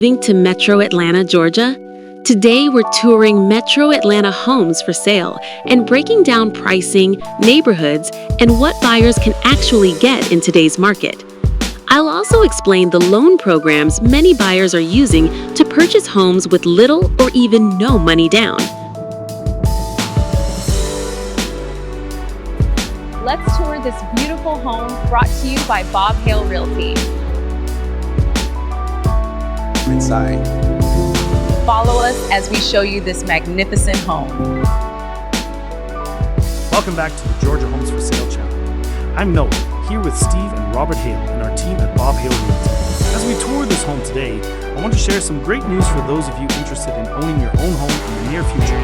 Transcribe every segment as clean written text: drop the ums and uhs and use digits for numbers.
Moving to Metro Atlanta, Georgia? Today, we're touring Metro Atlanta homes for sale and breaking down pricing, neighborhoods, and what buyers can actually get in today's market. I'll also explain the loan programs many buyers are using to purchase homes with little or even no money down. Let's tour this beautiful home brought to you by Hale Realty. Inside. Follow us as we show you this magnificent home. Welcome back to the Georgia Homes for Sale channel. I'm Noah, here with Steve and Robert Hale and our team at Hale Realty. As we tour this home today, I want to share some great news for those of you interested in owning your own home in the near future,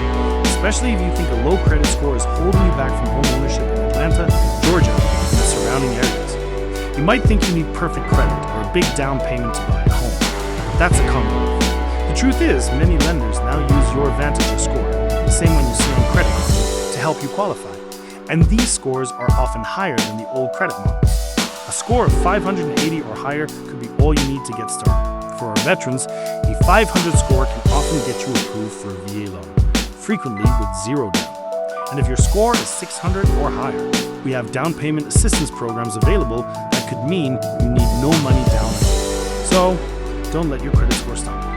especially if you think a low credit score is holding you back from home ownership in Atlanta, Georgia, and the surrounding areas. You might think you need perfect credit or a big down payment to buy a home. That's a common myth. The truth is, many lenders now use your VantageScore, the same one you see on credit cards, to help you qualify. And these scores are often higher than the old credit model. A score of 580 or higher could be all you need to get started. For our veterans, a 500 score can often get you approved for a VA loan, frequently with zero down. And if your score is 600 or higher, we have down payment assistance programs available that could mean you need no money down. So, don't let your credit score stop you.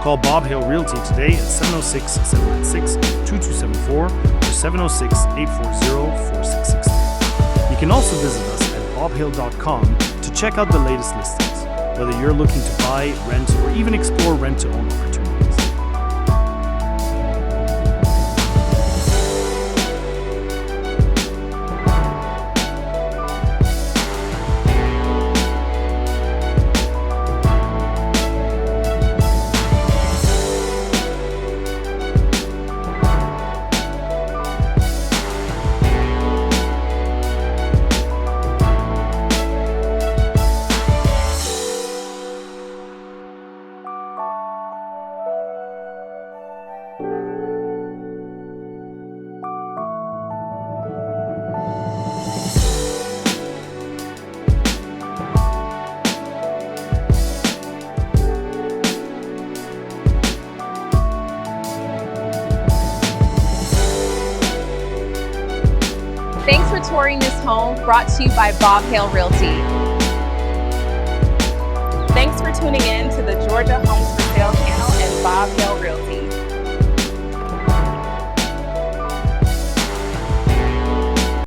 Call Hale Realty today at 706-796-2274 or 706-840-4663. You can also visit us at bobhale.com to check out the latest listings, whether you're looking to buy, rent, or even explore rent-to-own opportunities. Thanks for touring this home brought to you by Hale Realty. Thanks for tuning in to the Georgia Homes for Sale channel and Hale Realty.